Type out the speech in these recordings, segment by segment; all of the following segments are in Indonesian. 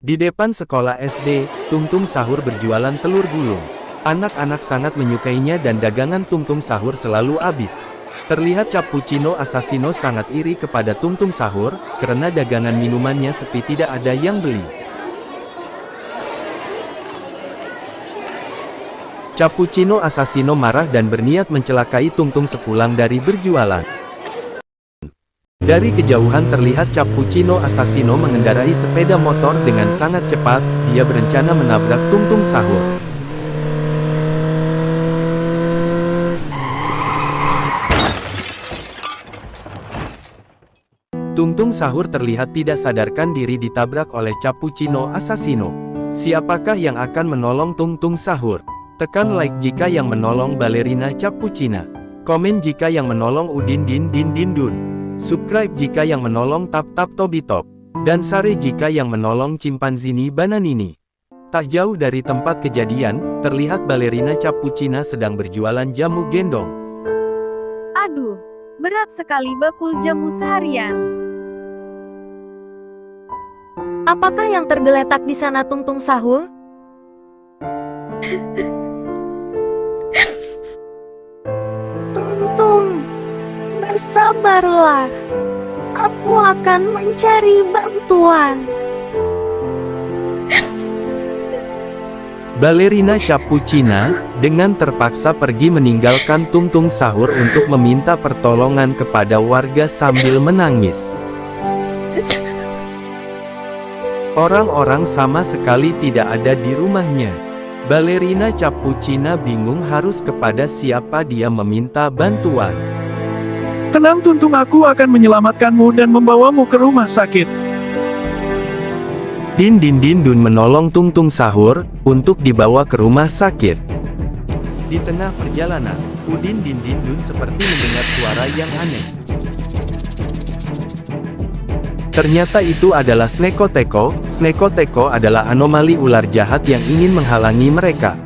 Di depan sekolah SD, Tung Sahur berjualan telur gulung. Anak-anak sangat menyukainya dan dagangan Tung Sahur selalu habis. Terlihat Cappuccino Assassino sangat iri kepada Tung Sahur, karena dagangan minumannya sepi tidak ada yang beli. Cappuccino Assassino marah dan berniat mencelakai Tung sepulang dari berjualan. Dari kejauhan terlihat Cappuccino Assassino mengendarai sepeda motor dengan sangat cepat, dia berencana menabrak Tung Sahur. Tung Sahur terlihat tidak sadarkan diri ditabrak oleh Cappuccino Assassino. Siapakah yang akan menolong Tung Sahur? Tekan like jika yang menolong Ballerina Cappuccina. Komen jika yang menolong Udin Din Din Din Dun. Subscribe jika yang menolong Tap Tap Tobi Top. Dan Sare jika yang menolong Cimpanzini Bananini. Tak jauh dari tempat kejadian, terlihat Ballerina Cappuccina sedang berjualan jamu gendong. Aduh, berat sekali bakul jamu seharian. Apakah yang tergeletak di sana Tung Sahur? Tung, bersabarlah. Aku akan mencari bantuan. Ballerina Cappuccina dengan terpaksa pergi meninggalkan Tung Sahur untuk meminta pertolongan kepada warga sambil menangis. Orang-orang sama sekali tidak ada di rumahnya. Ballerina Cappuccina bingung harus kepada siapa dia meminta bantuan. Tenang Tung, aku akan menyelamatkanmu dan membawamu ke rumah sakit. Din Din Din Dun menolong Tung Sahur untuk dibawa ke rumah sakit. Di tengah perjalanan, Udin Din Din Dun seperti mendengar suara yang aneh. Ternyata itu adalah Sneko Teko. Sneko Teko adalah anomali ular jahat yang ingin menghalangi mereka.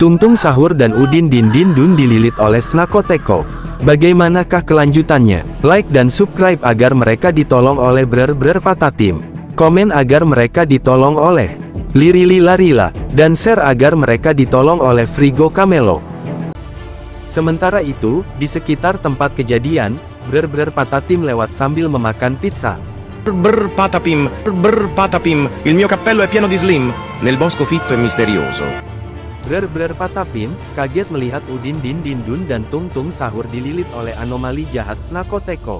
Tung Sahur dan Udin Din Din Dun dililit oleh Sneko Teko. Bagaimanakah kelanjutannya? Like dan subscribe agar mereka ditolong oleh Brer Patatim. Komen agar mereka ditolong oleh Lirili Larila, dan share agar mereka ditolong oleh Frigo Camelo. Sementara itu, di sekitar tempat kejadian, Brer Patatim lewat sambil memakan pizza. Patapim, il mio cappello è pieno di slim, nel bosco fitto e misterioso. Brer Patapim kaget melihat Udin Din Din Dun dan Tung Sahur dililit oleh anomali jahat Sneko Teko.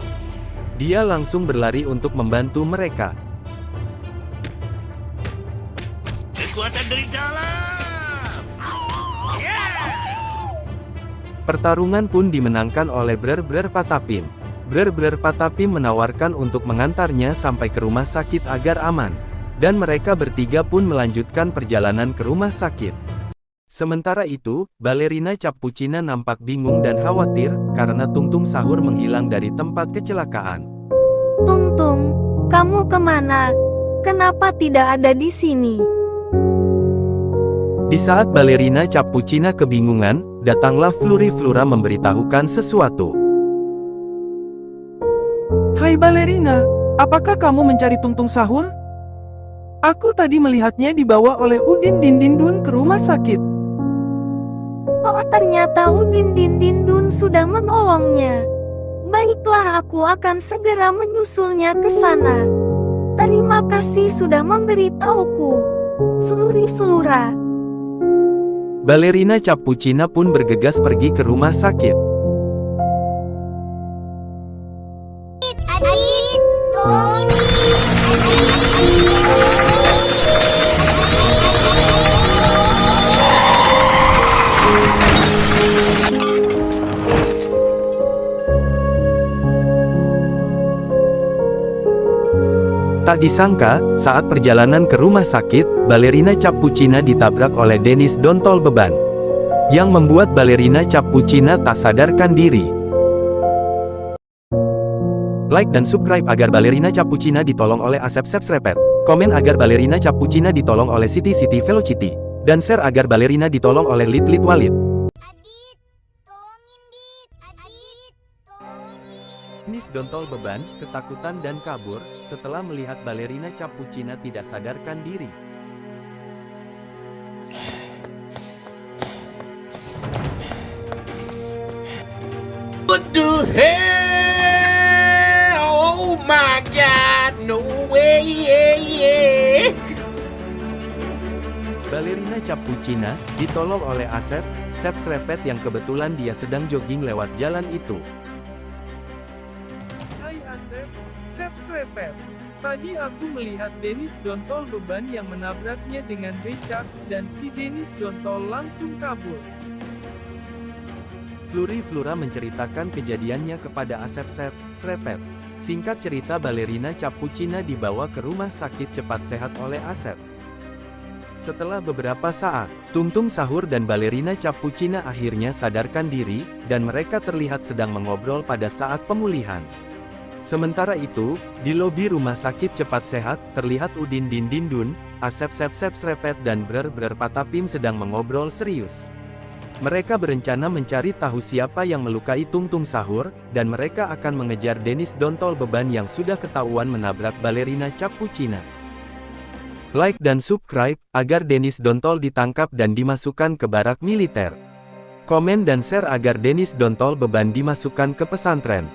Dia langsung berlari untuk membantu mereka. Kekuatan dari dalam. Pertarungan pun dimenangkan oleh Brer Patapim. Brer Patapim menawarkan untuk mengantarnya sampai ke rumah sakit agar aman. Dan mereka bertiga pun melanjutkan perjalanan ke rumah sakit. Sementara itu, Ballerina Cappuccina nampak bingung dan khawatir, karena Tung Sahur menghilang dari tempat kecelakaan. Tung, kamu kemana? Kenapa tidak ada di sini? Di saat Ballerina Cappuccina kebingungan, datanglah Flura memberitahukan sesuatu. Hai Ballerina, apakah kamu mencari Tung Sahur? Aku tadi melihatnya dibawa oleh Udin Din Din Dun ke rumah sakit. Oh, ternyata Udin Din Din Dun sudah menolongnya. Baiklah, aku akan segera menyusulnya ke sana. Terima kasih sudah memberitahuku, Flura. Ballerina Cappuccina pun bergegas pergi ke rumah sakit. Adit, tolongin Tak disangka, saat perjalanan ke rumah sakit, Ballerina Cappuccina ditabrak oleh Dennis Dontol Beban. Yang membuat Ballerina Cappuccina tak sadarkan diri. Like dan subscribe agar Ballerina Cappuccina ditolong oleh Asep Sepsrepet. Komen agar Ballerina Cappuccina ditolong oleh Siti Velocity. Dan share agar Ballerina ditolong oleh Lit Walid. Adit, tolongin Dit. Adit. Denis Dontol beban, ketakutan dan kabur, setelah melihat balerina Cappuccina tidak sadarkan diri. What the hell? Oh my god, no way, yeah. Balerina Cappuccina ditolong oleh Asep, Sep Srepet yang kebetulan dia sedang jogging lewat jalan itu. Hai Asep, Sep Srepet. Tadi aku melihat Denis Dontol beban yang menabraknya dengan becak, dan si Denis Dontol langsung kabur. Flura menceritakan kejadiannya kepada Asep Sep Srepet. Singkat cerita, balerina Cappuccina dibawa ke rumah sakit cepat sehat oleh Asep. Setelah beberapa saat, Tungtung Sahur dan balerina Cappuccina akhirnya sadarkan diri, dan mereka terlihat sedang mengobrol pada saat pemulihan. Sementara itu, di lobi rumah sakit cepat sehat, terlihat Udin Dindindun, Asep Sep Srepet dan Brer Patapim sedang mengobrol serius. Mereka berencana mencari tahu siapa yang melukai Tungtung Sahur, dan mereka akan mengejar Denis Dontol beban yang sudah ketahuan menabrak balerina Cappuccina. Like dan subscribe, agar Denis Dontol ditangkap dan dimasukkan ke barak militer. Komen dan share agar Denis Dontol beban dimasukkan ke pesantren.